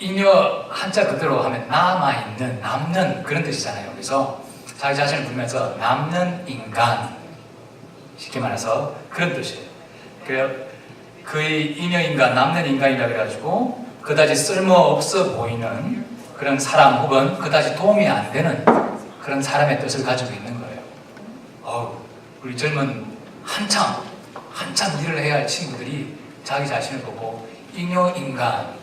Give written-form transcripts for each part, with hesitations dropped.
잉여 한자 그대로 하면 남아있는, 남는 그런 뜻이잖아요. 그래서 자기 자신을 부르면서 남는 인간, 쉽게 말해서 그런 뜻이에요. 그래요. 그의 잉여인간, 남는 인간이라 그래가지고 그다지 쓸모없어 보이는 그런 사람 혹은 그다지 도움이 안 되는 그런 사람의 뜻을 가지고 있는 거예요. 우리 젊은 한참 일을 해야 할 친구들이 자기 자신을 보고 잉여인간이라고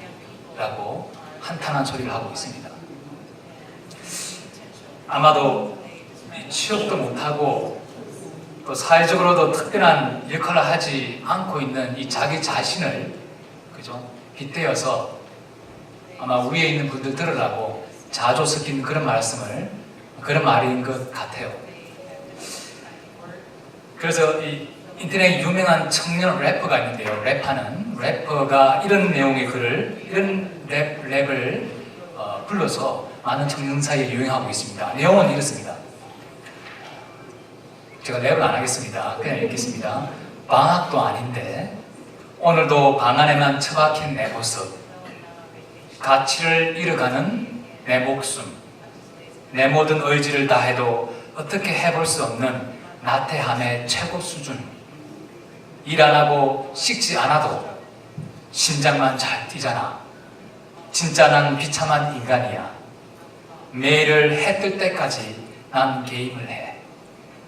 한탄한 소리를 하고 있습니다. 아마도 취업도 못하고 또 사회적으로도 특별한 역할을 하지 않고 있는 이 자기 자신을 그죠? 빗대어서 아마 위에 있는 분들 들으라고 자조 섞인 그런 말인 것 같아요. 그래서 이 인터넷에 유명한 청년 래퍼가 있는데요. 래퍼가 이런 내용의 글을, 이런 랩을 불러서 많은 청년 사이에 유행하고 있습니다. 내용은 이렇습니다. 제가 랩을 안 하겠습니다. 그냥 읽겠습니다. 방학도 아닌데 오늘도 방 안에만 처박힌 내 모습, 가치를 잃어가는 내 목숨, 내 모든 의지를 다해도 어떻게 해볼 수 없는 나태함의 최고 수준, 일 안 하고 식지 않아도 심장만 잘 뛰잖아. 진짜 난 비참한 인간이야. 매일을 해 뜰 때까지 난 게임을 해.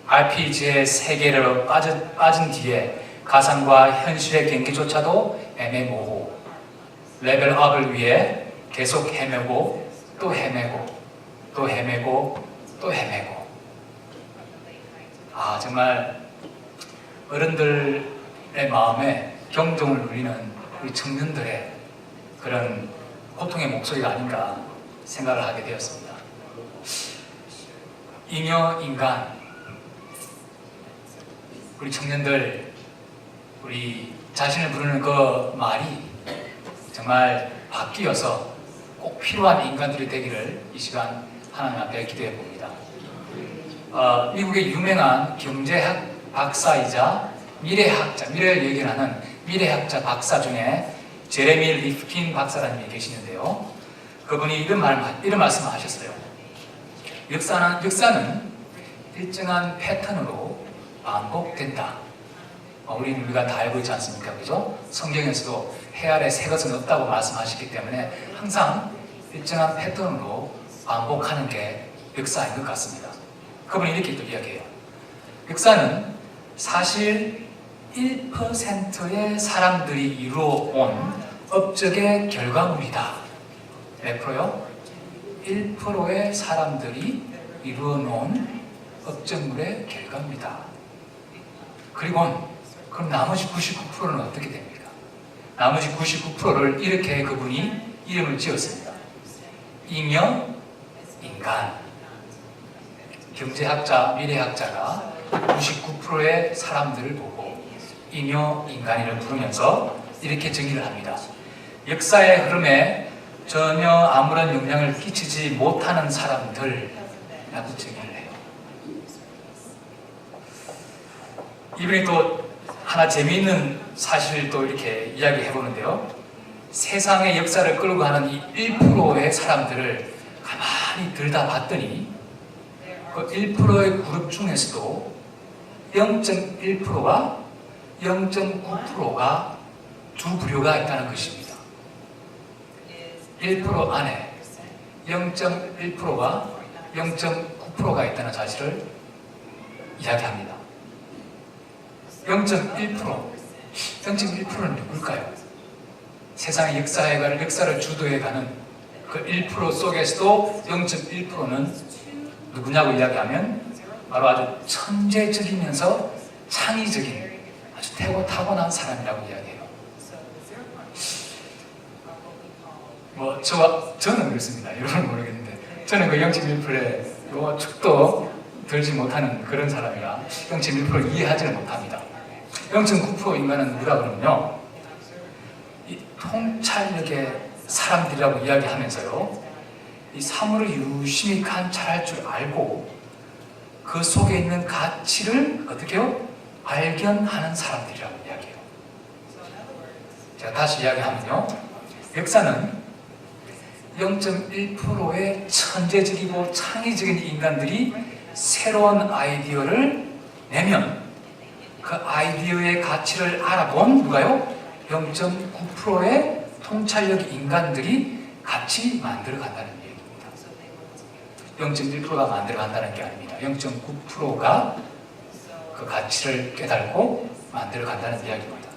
RPG의 세계로 빠진 뒤에 가상과 현실의 경계조차도 애매모호. 레벨업을 위해 계속 헤매고 또 헤매고 또 헤매고 또 헤매고. 정말 어른들의 마음에 경종을 울리는 우리 청년들의 그런 고통의 목소리가 아닌가 생각을 하게 되었습니다. 잉여인간, 우리 청년들, 우리 자신을 부르는 그 말이 정말 바뀌어서 꼭 필요한 인간들이 되기를 이 시간 하나님 앞에 기도해 봅니다. 미국의 유명한 경제학 박사이자 미래를 얘기하는 미래학자 박사 중에 제레미 리프킨 박사라는 분이 계시는데요. 그분이 이런 말씀을 하셨어요. 역사는 일정한 패턴으로 반복된다. 우리가 다 알고 있지 않습니까? 그죠? 성경에서도 해 아래 새 것은 없다고 말씀하셨기 때문에 항상 일정한 패턴으로 반복하는 게 역사인 것 같습니다. 그분이 이렇게 또 이야기해요. 역사는 사실 1%의 사람들이 이루어온 업적의 결과물이다. 몇 프로요? 1%의 사람들이 이루어놓은 업적물의 결과물이다. 그리고 그럼 나머지 99%는 어떻게 됩니까? 나머지 99%를 이렇게 그분이 이름을 지었습니다. 잉여 인간. 경제학자, 미래학자가 99%의 사람들을 보고 잉여 인간이를 부르면서 이렇게 정의를 합니다. 역사의 흐름에 전혀 아무런 영향을 끼치지 못하는 사람들이라고 정의를 해요. 이분이 또 하나 재미있는 사실을 또 이렇게 이야기해 보는데요. 세상의 역사를 끌고 가는 이 1%의 사람들을 가만히 들여다봤더니 그 1%의 그룹 중에서도 0.1%와 0.9%가 두 부류가 있다는 것입니다. 1% 안에 0.1%와 0.9%가 있다는 사실을 이야기합니다. 0.1%는 누굴까요? 세상의 역사를 주도해가는 그 1% 속에서도 0.1%는 누구냐고 이야기하면 바로 아주 천재적이면서 창의적인 아주 타고난 사람이라고 이야기해요. 저는 그렇습니다. 여러분은 모르겠는데 저는 그 0.1%에 축도 들지 못하는 그런 사람이라 0.1%를 이해하지는 못합니다. 0.9% 인간은 누구라 그러면요, 이 통찰력의 사람들이라고 이야기하면서요, 이 사물을 유심히 관찰할 줄 알고 그 속에 있는 가치를 어떻게 해요? 발견하는 사람들이라고 이야기해요. 제가 다시 이야기하면요, 역사는 0.1%의 천재적이고 창의적인 인간들이 새로운 아이디어를 내면 그 아이디어의 가치를 알아본 누가요? 0.9%의 통찰력 인간들이 같이 만들어 간다는 얘기입니다. 0.1%가 만들어 간다는 게 아닙니다. 0.9%가 그 가치를 깨달고 만들어 간다는 이야기입니다.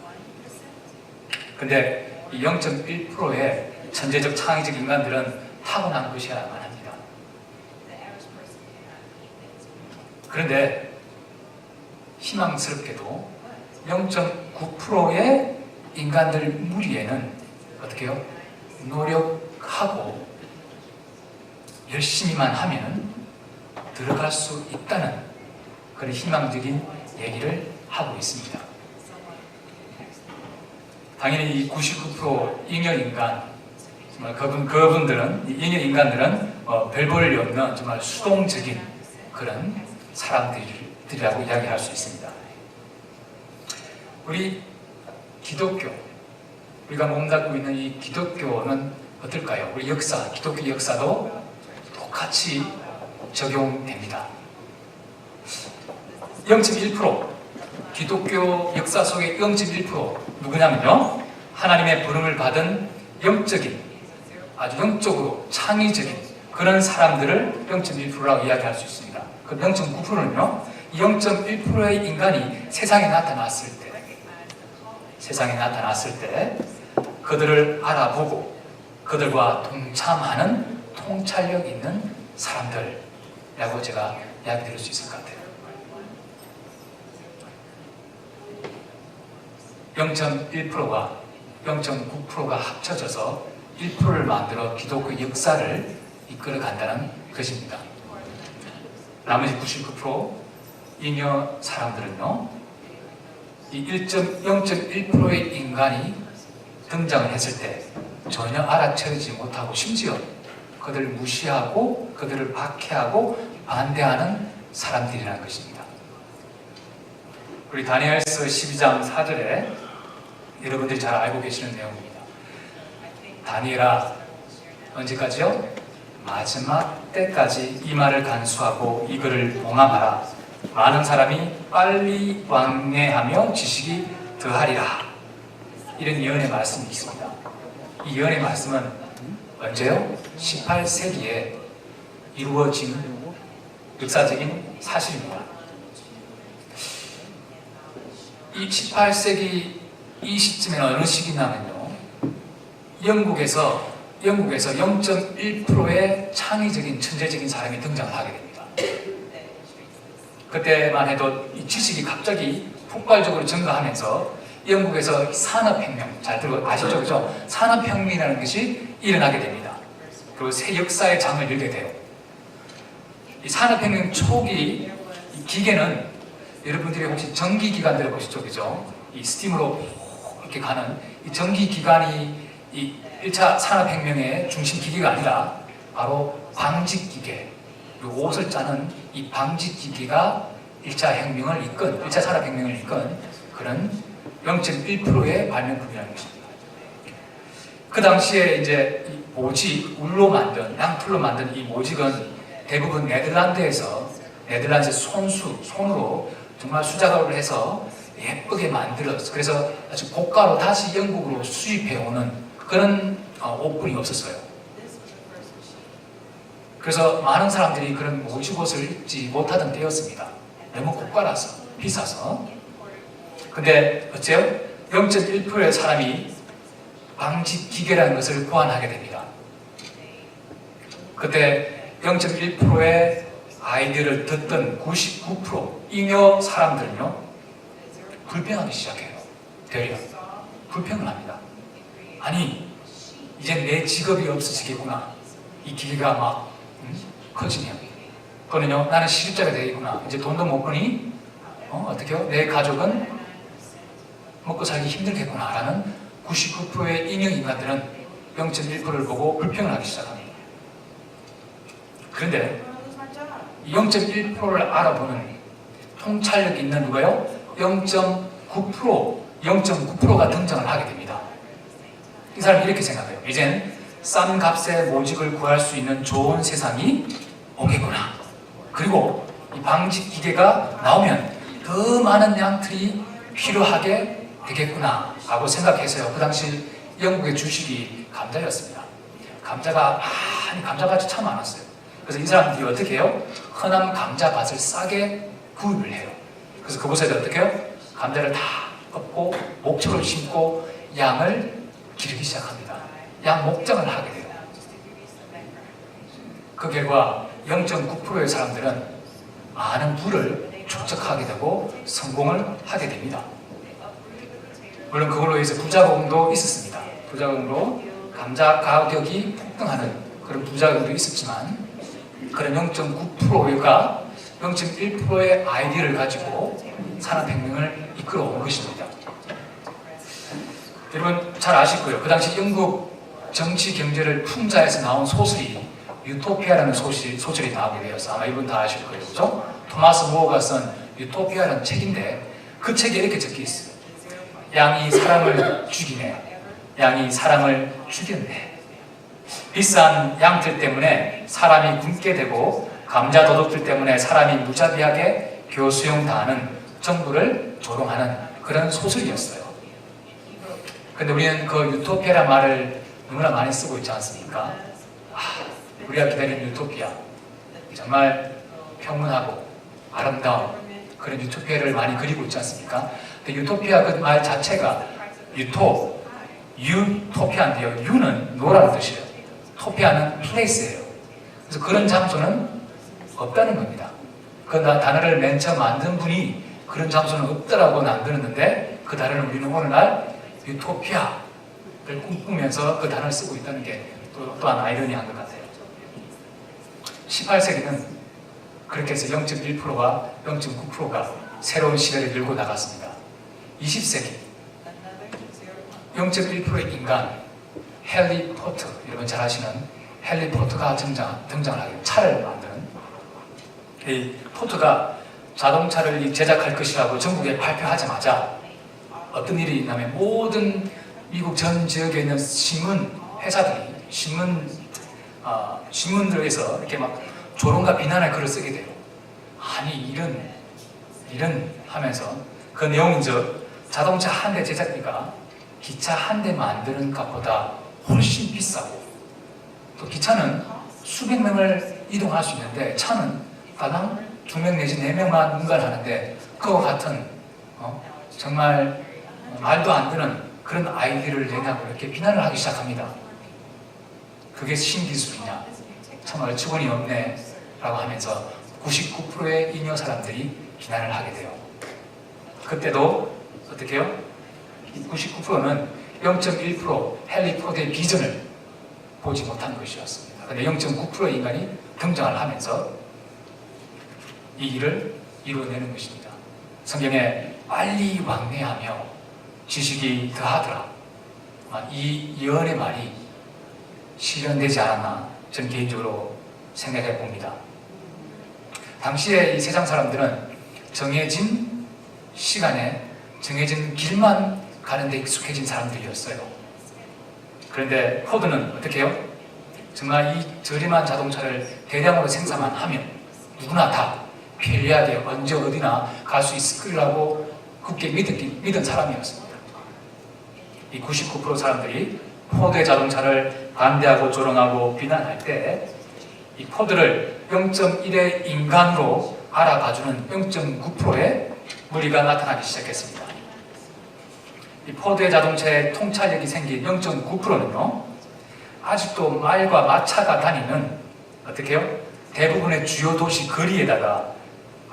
근데 이 0.1%의 천재적 창의적 인간들은 타고난 것이야만 합니다. 그런데 희망스럽게도 0.9%의 인간들 무리에는 어떻게 해요? 노력하고 열심히만 하면 들어갈 수 있다는 그런 희망적인 얘기를 하고 있습니다. 당연히 이 99% 잉여 인간, 정말 그분들은, 잉여 인간들은 별 볼 일 없는 정말 수동적인 그런 사람들이라고 이야기할 수 있습니다. 우리 기독교, 우리가 몸담고 있는 이 기독교는 어떨까요? 우리 역사, 기독교 역사도 똑같이 적용됩니다. 0.1% 기독교 역사 속의 0.1% 누구냐면요, 하나님의 부름을 받은 영적인, 아주 영적으로 창의적인 그런 사람들을 0.1%라고 이야기할 수 있습니다. 그 0.9%는요, 이 0.1%의 인간이 세상에 나타났을 때 그들을 알아보고 그들과 동참하는 통찰력 있는 사람들이라고 제가 이야기 드릴 수 있을 것 같아요. 0.1%가 0.9%가 합쳐져서 1%를 만들어 기독교 역사를 이끌어 간다는 것입니다. 나머지 99% 잉여 사람들은요, 이 0.1%의 인간이 등장을 했을 때 전혀 알아채지 못하고 심지어 그들을 무시하고 그들을 박해하고 반대하는 사람들이라는 것입니다. 우리 다니엘서 12장 4절에 여러분들이 잘 알고 계시는 내용입니다. 다니엘아, 언제까지요? 마지막 때까지 이 말을 간수하고 이 글을 봉함하라. 많은 사람이 빨리 왕래하며 지식이 더하리라. 이런 예언의 말씀이 있습니다. 이 예언의 말씀은 언제요? 18세기에 이루어진 역사적인 사실입니다. 이 18세기 이 시점에는 어느 시기냐면요, 영국에서 0.1%의 창의적인 천재적인 사람이 등장을 하게 됩니다. 그때만 해도 이 지식이 갑자기 폭발적으로 증가하면서 영국에서 산업혁명, 잘 들고 아시죠? 그죠? 산업혁명이라는 것이 일어나게 됩니다. 그리고 새 역사의 장을 열게 돼요. 이 산업혁명 초기 이 기계는 여러분들이 혹시 전기기관 들어보시죠? 그죠? 이 스팀으로 이렇게 가는 이 전기기관이 이 1차 산업혁명의 중심 기계가 아니라 바로 방직기계, 옷을 짜는 이 방직기계가 1차 산업혁명을 이끈 그런 0.1%의 발명품이라는 것입니다. 그 당시에 이제 이 모직, 양풀로 만든 이 모직은 대부분 네덜란드에서 손으로 정말 수작업을 해서 예쁘게 만들었어요. 그래서 아주 고가로 다시 영국으로 수입해오는 그런 옷뿐이 없었어요. 그래서 많은 사람들이 그런 모직옷을 입지 못하던 때였습니다. 너무 고가라서, 비싸서. 근데 어째요? 0.1%의 사람이 방직기계라는 것을 고안하게 됩니다. 그때 0.1%의 아이디어를 듣던 99% 잉여 사람들은요, 불평하기 시작해요. 되려 불평을 합니다. 아니, 이제 내 직업이 없어지겠구나. 이 기계가 막 커지면. 그거는요, 나는 시집자가 되겠구나. 이제 돈도 못 버니 어떻게요? 내 가족은 먹고 살기 힘들겠구나 라는 99%의 잉여 인간들은 0.1%를 보고 불평을 하기 시작합니다. 그런데 이 0.1%를 알아보는 통찰력 있는 누가요? 0.9%가 등장을 하게 됩니다. 이 사람이 이렇게 생각해요. 이젠 싼 값에 모직을 구할 수 있는 좋은 세상이 오겠구나. 그리고 이 방직 기계가 나오면 더 많은 양털이 필요하게 되겠구나 하고 생각해서요. 그 당시 영국의 주식이 감자였습니다. 감자밭이 참 많았어요. 그래서 이 사람들이 어떻게 해요? 흔한 감자밭을 싸게 구입을 해요. 그래서 그곳에 어떻게 해요? 감자를 다 꺾고 목초를 심고 양을 기르기 시작합니다. 양 목장을 하게 돼요. 그 결과 0.9%의 사람들은 많은 부를 축적하게 되고 성공을 하게 됩니다. 물론 그걸로 해서 부작용도 있었습니다. 부작용으로 감자 가격이 폭등하는 그런 부작용도 있었지만 그런 0.9%가 0.1%의 아이디어를 가지고 산업혁명을 이끌어온 것입니다. 여러분 잘 아실 거예요. 그 당시 영국 정치 경제를 풍자해서 나온 소설이 유토피아라는 소설이 나오게 되어서 아마 이분 다 아실 거예요. 그죠? 토마스 모어가 쓴 유토피아라는 책인데 그 책에 이렇게 적혀 있어요. 양이 사람을 죽이네. 양이 사람을 죽였네. 비싼 양들 때문에 사람이 굶게 되고 감자 도둑들 때문에 사람이 무자비하게 교수형 당하는 정부를 조롱하는 그런 소설이었어요. 근데 우리는 그 유토피아라는 말을 너무나 많이 쓰고 있지 않습니까? 우리가 기다리는 유토피아, 정말 평온하고 아름다운 그런 유토피아를 많이 그리고 있지 않습니까? 근데 유토피아 그 말 자체가 유토피아인데요. 유는 노라는 뜻이에요. 토피아는 플레이스예요. 그래서 그런 장소는 없다는 겁니다. 그 단어를 맨 처음 만든 분이 그런 장소는 없다라고 만들었는데 그 단어를 우리는 오늘날 유토피아를 꿈꾸면서 그 단어를 쓰고 있다는 게 또한 아이러니한 것 같아요. 18세기는 그렇게 해서 0.1%와 0.9%가 새로운 시대를 열고 나갔습니다. 20세기 0.1%의 인간 헨리 포트, 여러분 잘 아시는 헨리 포트가 등장을 하게 차를 만드는 이 포트가 자동차를 제작할 것이라고 전국에 발표하자마자 어떤 일이 있냐면 모든 미국 전 지역에 있는 신문 회사들이 신문들에서 이렇게 막 조롱과 비난의 글을 쓰게 돼요. 아니 이런 하면서 그 내용은 자동차 한 대 제작비가 기차 한 대 만드는 값보다 훨씬 비싸고 또 기차는 수백 명을 이동할 수 있는데 차는 다당 2명 내지 4명만 운반하는데 그와 같은 정말 말도 안 되는 그런 아이디어를 내냐고 이렇게 비난을 하기 시작합니다. 그게 신기술이냐? 정말 어처구니 없네 라고 하면서 99%의 잉여 사람들이 비난을 하게 돼요. 그때도 어떻게 해요? 99%는 0.1% 헨리 포드의 비전을 보지 못한 것이었습니다. 그런데 0.9%의 인간이 등장을 하면서 이 일을 이루어내는 것입니다. 성경에 빨리 왕래하며 지식이 더하더라. 이 예언의 말이 실현되지 않았나 저는 개인적으로 생각해 봅니다. 당시에 이 세상 사람들은 정해진 시간에 정해진 길만 가는 데 익숙해진 사람들이었어요. 그런데 포드는 어떻게 해요? 정말 이 저렴한 자동차를 대량으로 생산만 하면 누구나 다 편리하게 언제 어디나 갈 수 있을 거라고 굳게 믿은 사람이었습니다. 이 99% 사람들이 포드의 자동차를 반대하고 조롱하고 비난할 때 이 포드를 0.1의 인간으로 알아봐주는 0.9%의 무리가 나타나기 시작했습니다. 이 포드의 자동차에 통찰력이 생긴 0.9%는요 아직도 말과 마차가 다니는 어떻게 해요? 대부분의 주요 도시 거리에다가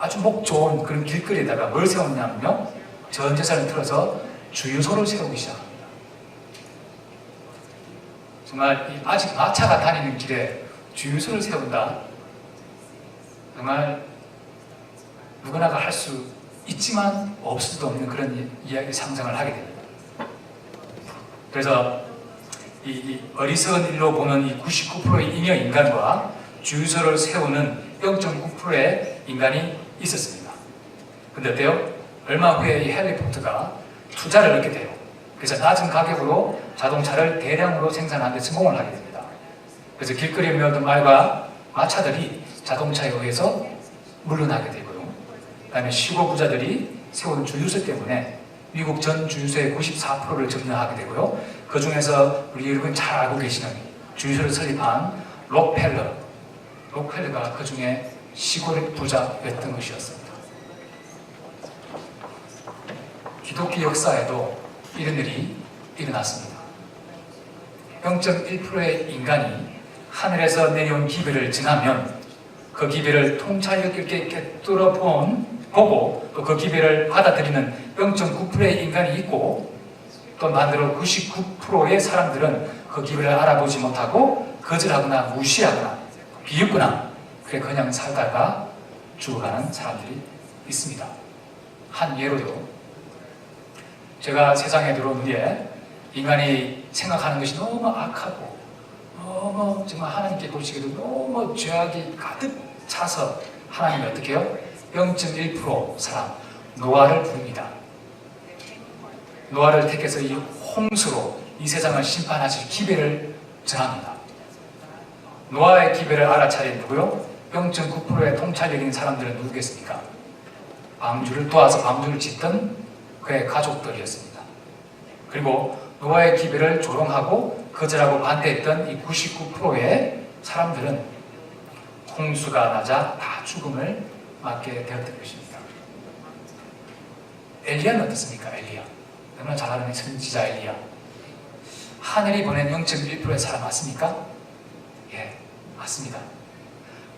아주 목 좋은 그런 길거리에다가 뭘 세웠냐면요 전재산을 틀어서 주유소를 세우기 시작합니다. 정말 아직 마차가 다니는 길에 주유소를 세운다. 정말 누구나가 할 수 있지만 없을 수도 없는 그런 이야기 상상을 하게 됩니다. 그래서 이 어리석은 일로 보는 이 99%의 잉여 인간과 주유소를 세우는 0.9%의 인간이 있었습니다. 근데 어때요? 얼마 후에 이 헨리 포트가 투자를 얻게 돼요. 그래서 낮은 가격으로 자동차를 대량으로 생산하는 데 성공을 하게 됩니다. 그래서 길거리에 메어둔 말과 마차들이 자동차에 의해서 물러나게 되고요. 그 다음에 시골 부자들이 세운 주유소 때문에 미국 전 주유소의 94%를 점령하게 되고요. 그 중에서 우리 여러분 잘 알고 계시는 주유소를 설립한 록펠러가 그 중에 시골 부자였던 것이었습니다. 기독교 역사에도 이런 일이 일어났습니다. 0.1%의 인간이 하늘에서 내려온 기별을 증하면 그 기별을 통찰력 있게 꿰뚫어 보고 또 그 기별을 받아들이는 0.9%의 인간이 있고, 또 반대로 99%의 사람들은 그 기별을 알아보지 못하고 거절하거나 무시하거나 비웃거나 그냥 살다가 죽어가는 사람들이 있습니다. 한 예로요, 제가 세상에 들어온 후에 인간이 생각하는 것이 너무 악하고 너무 정말 하나님께 보시기에도 너무 죄악이 가득 차서 하나님이 어떻게 해요? 0.1% 사람 노아를 부릅니다. 노아를 택해서 이 홍수로 이 세상을 심판하실 기별을 정합니다. 노아의 기별을 알아차린 누구요? 0.9%의 통찰력 있는 사람들은 누구겠습니까? 방주를 도와서 방주를 짓던 그의 가족들이었습니다. 그리고 노아의 기별을 조롱하고 거절하고 반대했던 이 99%의 사람들은 홍수가 나자 다 죽음을 맞게 되었던 것입니다. 엘리야는 어떻습니까? 엘리야 너무나 잘 아는 선지자 엘리야, 하늘이 보낸 0.1%의 사람 맞습니까? 예, 맞습니다.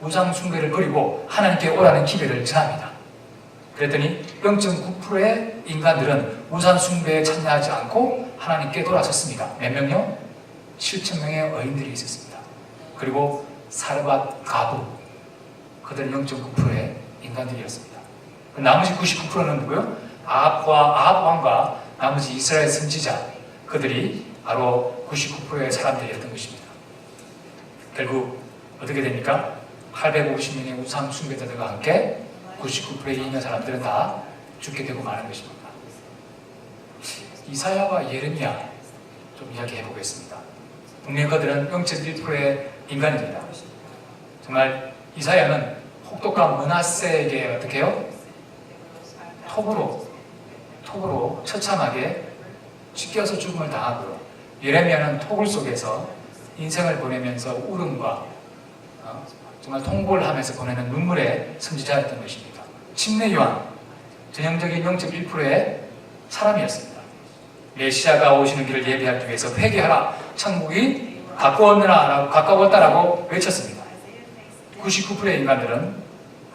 우상 숭배를 버리고 하나님께 오라는 기별을 전합니다. 그랬더니 0.9%의 인간들은 우상 숭배에 참여하지 않고 하나님께 돌아섰습니다. 몇 명요? 7,000명의 어인들이 있었습니다. 그리고 사르밧 가부, 그들은 0.9%의 인간들이었습니다. 나머지 99%는 누구요? 아합 왕과 나머지 이스라엘 선지자, 그들이 바로 99%의 사람들이었던 것입니다. 결국 어떻게 됩니까? 850명의 우상 숭배자들과 함께 99%의 있는 사람들은 다 죽게 되고 마는 것입니다. 이사야와 예레미야 좀 이야기해 보겠습니다. 분명히 그들은 0.1%의 인간입니다. 정말 이사야는 혹독한 므낫세에게 어떻게 해요? 톱으로 처참하게 찢겨서 죽음을 당하고요. 예레미야는 토굴 속에서 인생을 보내면서 울음과 정말 통곡을 하면서 보내는 눈물의 선지자였던 것입니다. 침례 요한, 전형적인 0.1%의 사람이었습니다. 메시아가 오시는 길을 예비하기 위해서 회개하라, 천국이 가까웠다라고 외쳤습니다. 99%의 인간들은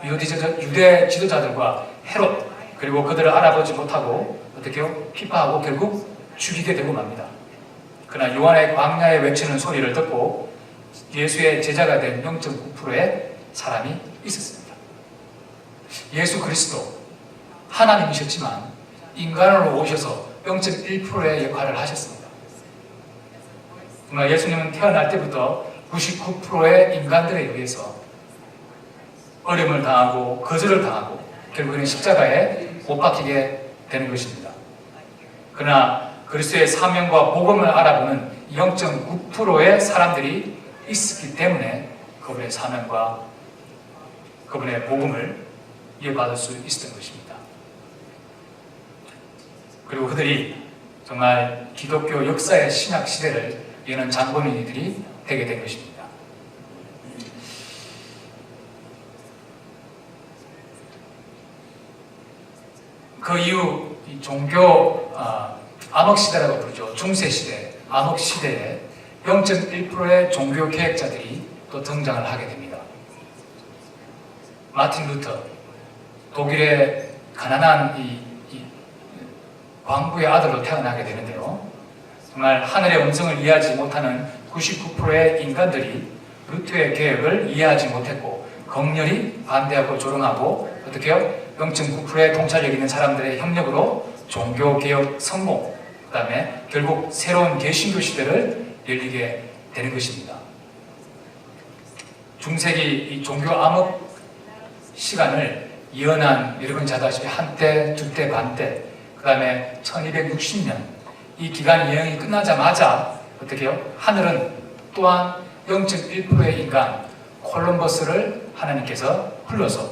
유대 지도자들과 헤롯, 그리고 그들을 알아보지 못하고 어떻게 해요? 피파하고 결국 죽이게 되고 맙니다. 그러나 요한의 광야에 외치는 소리를 듣고 예수의 제자가 된 0.9%의 사람이 있었습니다. 예수 그리스도 하나님이셨지만 인간으로 오셔서 0.1%의 역할을 하셨습니다. 정말 예수님은 태어날 때부터 99%의 인간들에 의해서 어려움을 당하고 거절을 당하고 결국에는 십자가에 못 박히게 되는 것입니다. 그러나 그리스도의 사명과 복음을 알아보는 0.9%의 사람들이 있었기 때문에 그분의 사명과 그분의 복음을 이어받을 수 있었던 것입니다. 그리고 그들이 정말 기독교 역사의 신약 시대를 여는 장본인들이 되게 된 것입니다. 그 이후 이 종교 암흑시대라고 부르죠. 중세시대, 암흑시대에 0.1%의 종교 개혁자들이 또 등장을 하게 됩니다. 마틴 루터, 독일의 가난한 이 광부의 아들로 태어나게 되는데요. 정말 하늘의 음성을 이해하지 못하는 99%의 인간들이 루터의 개혁을 이해하지 못했고 격렬히 반대하고 조롱하고 어떻게 해요? 0.9%의 통찰력 있는 사람들의 협력으로 종교개혁 성공, 그 다음에 결국 새로운 개신교 시대를 열리게 되는 것입니다. 중세기 이 종교 암흑 시간을 예언한 여러분 잘 아시다시피 한때, 두때, 반때, 그 다음에 1260년 이 기간 예언이 끝나자마자 어떻게 해요? 하늘은 또한 0.1%의 인간 콜럼버스를 하나님께서 불러서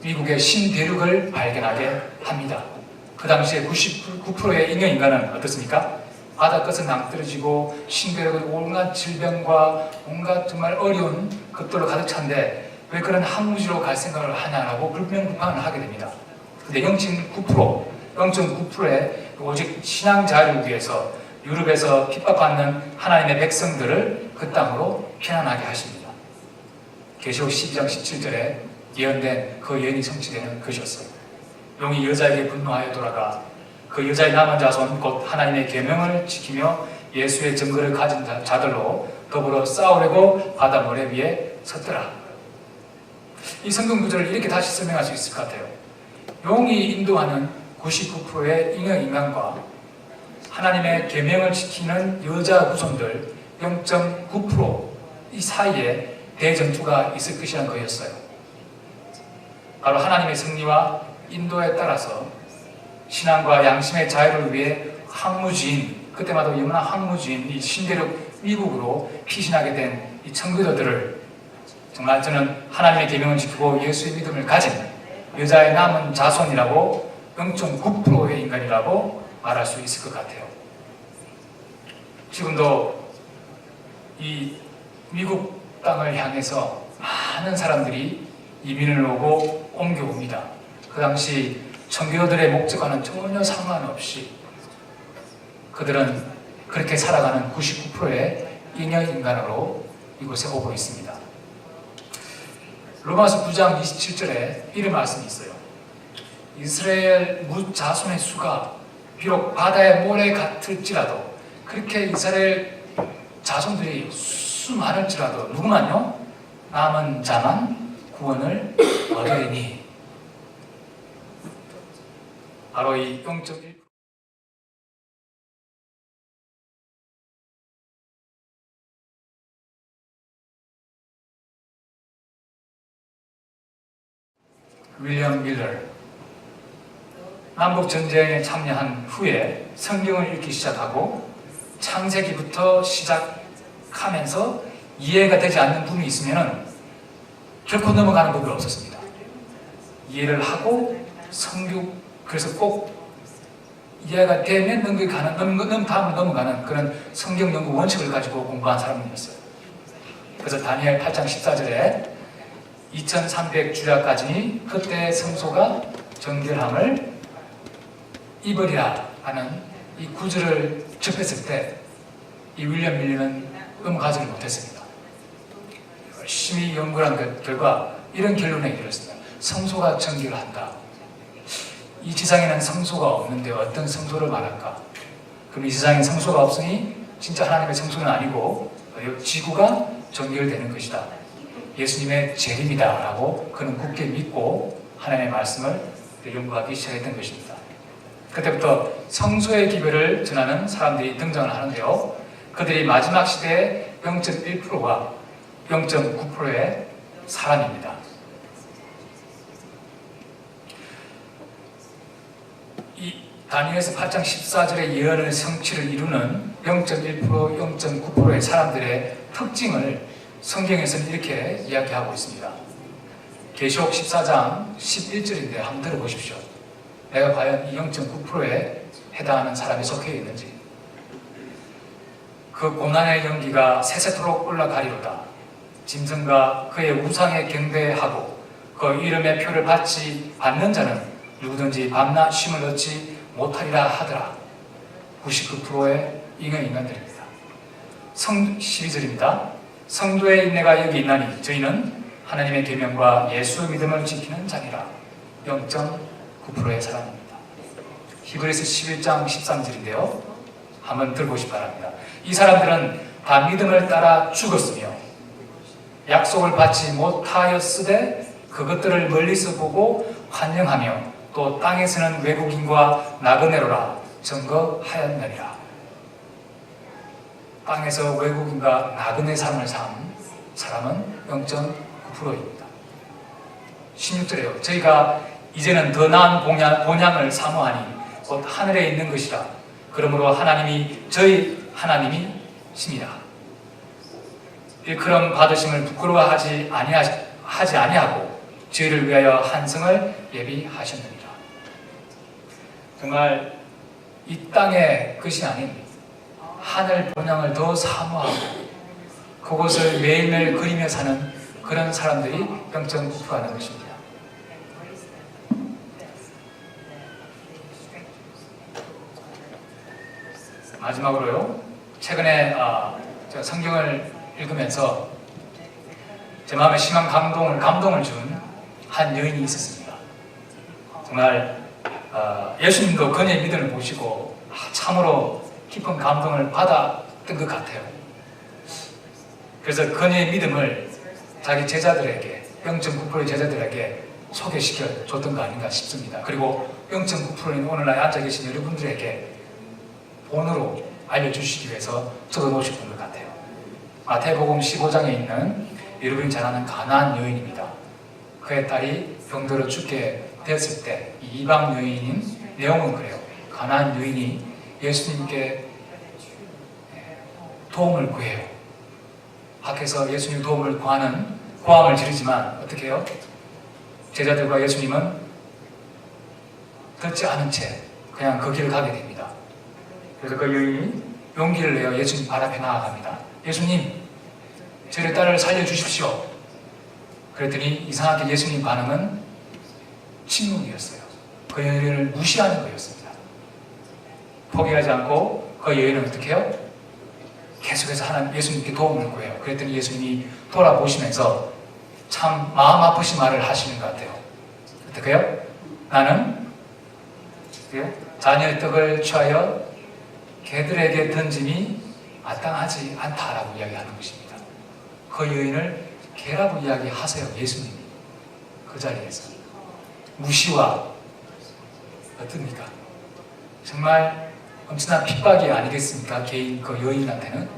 미국의 신대륙을 발견하게 합니다. 그 당시에 99%의 잉여 인간은 어떻습니까? 바다 끝은 낭떠러지고 신대륙은 온갖 질병과 온갖 정말 어려운 것들로 가득 찬데 왜 그런 항무지로 갈 생각을 하냐라고 불평불만을 하게 됩니다. 근데 0.9%의 오직 신앙 자유를 위해서 유럽에서 핍박받는 하나님의 백성들을 그 땅으로 피난하게 하십니다. 계시록 12장 17절에 예언된 그 예언이 성취되는 것이었어요. 용이 여자에게 분노하여 돌아가 그 여자의 남은 자손 곧 하나님의 계명을 지키며 예수의 증거를 가진 자들로 더불어 싸우려고 바다 모래 위에 섰더라. 이 성경 구절을 이렇게 다시 설명할 수 있을 것 같아요. 용이 인도하는 99%의 잉여 인간과 하나님의 계명을 지키는 여자 후손들 0.9%이 사이에 대전투가 있을 것이라는 거였어요. 바로 하나님의 승리와 인도에 따라서 신앙과 양심의 자유를 위해 항무주인, 그때마다 영원한 항무주인 이 신대륙 미국으로 피신하게 된 이 청교도들을 정말 저는 하나님의 계명을 지키고 예수의 믿음을 가진 여자의 남은 자손이라고 0.9%의 인간이라고 말할 수 있을 것 같아요. 지금도 이 미국 땅을 향해서 많은 사람들이 이민을 오고 옮겨옵니다. 그 당시 청교도들의 목적과는 전혀 상관없이 그들은 그렇게 살아가는 99%의 잉여 인간으로 이곳에 오고 있습니다. 로마서 9장 27절에 이런 말씀이 있어요. 이스라엘 무자손의 수가 비록 바다의 모래 같을지라도 그렇게 이스라엘 자손들이 수많을지라도 누구만요? 남은 자만 구원을 얻으리니. 바로 이 0.1% 윌리엄 밀러 남북전쟁에 참여한 후에 성경을 읽기 시작하고 창세기부터 시작하면서 이해가 되지 않는 부분이 있으면 결코 넘어가는 법이 없었습니다. 이해를 하고 그래서 꼭 이해가 되면 다음을 넘어가는 그런 성경 연구 원칙을 가지고 공부한 사람이었어요. 그래서 다니엘 8장 14절에 2300주야까지니 그때 성소가 정결함을 입으리라 하는 이 구절을 접했을 때 이 윌리엄 밀러는 넘어가지를 못했습니다. 열심히 연구한 결과 이런 결론에 이르렀습니다. 성소가 정결한다. 이 지상에는 성소가 없는데 어떤 성소를 말할까? 그럼 이 세상에 성소가 없으니 진짜 하나님의 성소는 아니고 지구가 정결되는 것이다. 예수님의 재림이다 라고 그는 굳게 믿고 하나님의 말씀을 연구하기 시작했던 것입니다. 그때부터 성소의 기별을 전하는 사람들이 등장을 하는데요. 그들이 마지막 시대의 0.1%와 0.9%의 사람입니다. 이 다니엘서 8장 14절의 예언의 성취를 이루는 0.1%, 0.9%의 사람들의 특징을 성경에서는 이렇게 이야기하고 있습니다. 계시록 14장 11절인데 한번 들어보십시오. 내가 과연 이 0.9%에 해당하는 사람이 속해 있는지. 그 고난의 연기가 세세토록 올라가리로다. 짐승과 그의 우상에 경배하고 그 이름의 표를 받는 자는 누구든지 밤낮 쉼을 얻지 못하리라 하더라. 99%의 잉여 인간들입니다. 12절입니다. 성도의 인내가 여기 있나니 저희는 하나님의 계명과 예수의 믿음을 지키는 자니라. 0.9%의 사람입니다. 히브리서 11장 13절인데요. 한번 들어보시기 바랍니다. 이 사람들은 다 믿음을 따라 죽었으며 약속을 받지 못하였으되 그것들을 멀리서 보고 환영하며 또 땅에서는 외국인과 나그네로라 증거하였느니라. 땅에서 외국인과 나그네 삶을 산 사람은 0.9%입니다. 16절에요. 저희가 이제는 더 나은 본향을 사모하니 곧 하늘에 있는 것이라. 그러므로 하나님이 저희 하나님이십니다. 일컬음 받으심을 부끄러워하지 아니하고 저희를 위하여 한성을 예비하셨느니라. 정말 이 땅의 것이 아닌 하늘 본향을 더 사모하고 그곳을 매일매일 그리며 사는 그런 사람들이 0.9%라는 것입니다. 마지막으로요, 최근에 제가 성경을 읽으면서 제 마음에 심한 감동을 준 한 여인이 있었습니다. 정말 예수님도 그녀의 믿음을 보시고 참으로 깊은 감동을 받았던 것 같아요. 그래서 그녀의 믿음을 자기 제자들에게 0.9%의 제자들에게 소개시켜 줬던 거 아닌가 싶습니다. 그리고 0.9%인 오늘날 앉아 계신 여러분들에게 본으로 알려주시기 위해서 적어놓으신 것 같아요. 마태복음 15장에 있는 여러분이 잘 아는 가나안 여인입니다. 그의 딸이 병들어 죽게 되었을 때 이 이방 여인인 내용은 그래요. 가나안 여인이 예수님께 도움을 구해요. 밖에서 예수님 도움을 구하는 고함을 지르지만 어떻게 해요? 제자들과 예수님은 듣지 않은 채 그냥 그 길을 가게 됩니다. 그래서 그 여인이 용기를 내어 예수님 발 앞에 나아갑니다. 예수님, 저희 딸을 살려주십시오. 그랬더니 이상하게 예수님 반응은 침묵이었어요. 그 여인을 무시하는 거였습니다. 포기하지 않고 그 여인은 어떻게 해요? 계속해서 하나님 예수님께 도움을 구해요. 그랬더니 예수님이 돌아보시면서 참 마음 아프신 말을 하시는 것 같아요. 어떻게 해요? 나는 자녀의 떡을 취하여 개들에게 던짐이 마땅하지 않다라고 이야기하는 것입니다. 그 여인을 개라고 이야기하세요. 예수님이 그 자리에서 무시와 어떻습니까? 정말 엄청난 핍박이 아니겠습니까? 개인 그 여인한테는.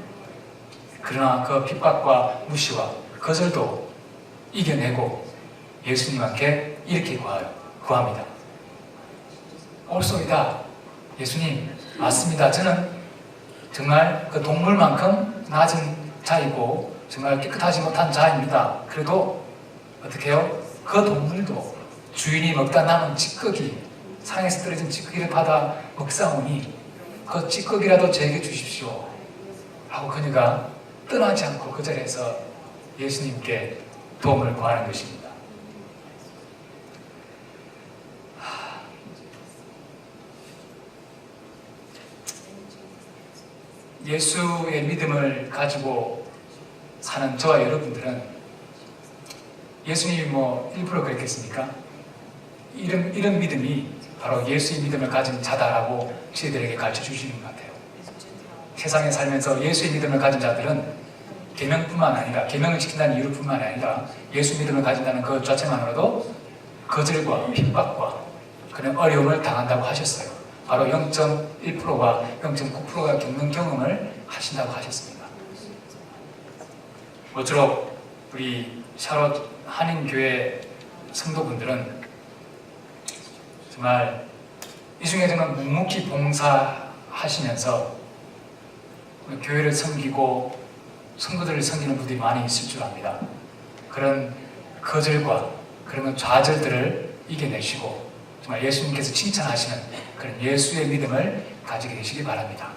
그러나 그 핍박과 무시와 거절도 이겨내고 예수님께 이렇게 구합니다. 옳소이다. 예수님, 맞습니다. 저는 정말 그 동물만큼 낮은 자이고 정말 깨끗하지 못한 자입니다. 그래도 어떻게 해요? 그 동물도 주인이 먹다 남은 찌꺼기, 상에서 떨어진 찌꺼기를 받아 먹사오니 그 찌꺼기라도 저에게 주십시오. 하고 그녀가 떠나지 않고 그 자리에서 예수님께 도움을 구하는 것입니다. 예수의 믿음을 가지고 사는 저와 여러분들은 예수님이 일부러 그랬겠습니까? 이런 믿음이 바로 예수의 믿음을 가진 자다라고 저희들에게 가르쳐 주시는 것 같아요. 세상에 살면서 예수의 믿음을 가진 자들은 계명뿐만 아니라 계명을 지킨다는 이유뿐만 아니라 예수 믿음을 가진다는 그 자체만으로도 거절과 핍박과 그런 어려움을 당한다고 하셨어요. 바로 0.1%와 0.9%가 겪는 경험을 하신다고 하셨습니다. 모쪼록 우리 샤롯 한인교회 성도분들은 정말 이 중에 정말 묵묵히 봉사하시면서 교회를 섬기고 성도들을 섬기는 분들이 많이 있을 줄 압니다. 그런 거절과 그런 좌절들을 이겨내시고 정말 예수님께서 칭찬하시는 그런 예수의 믿음을 가지게 되시기 바랍니다.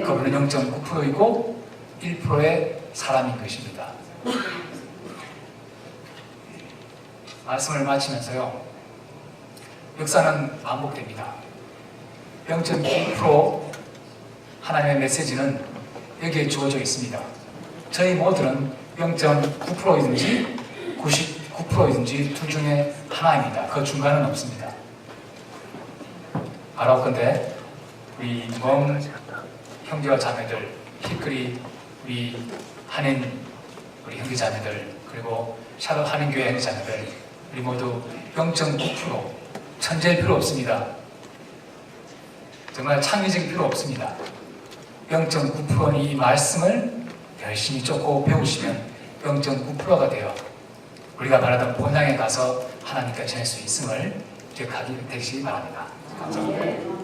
그분은 0.9%이고 1%의 사람인 것입니다. 말씀을 마치면서요, 역사는 반복됩니다. 0.9% 하나님의 메시지는 여기에 주어져 있습니다. 저희 모두는 0.9%이든지 99%이든지 둘 중에 하나입니다. 그 중간은 없습니다. 바로 근데 우리 먼 형제와 자매들, 특별히 우리 한인 우리 형제 자매들, 그리고 샤롯 한인교회 형제 자매들, 우리 모두 0.9% 천재일 필요 없습니다. 정말 창의적일 필요 없습니다. 0.9%는 이 말씀을 열심히 쫓고 배우시면 0.9%가 되어 우리가 바라던 본향에 가서 하나님께 전할 수 있음을 기억하기 되시기 바랍니다. 감사합니다.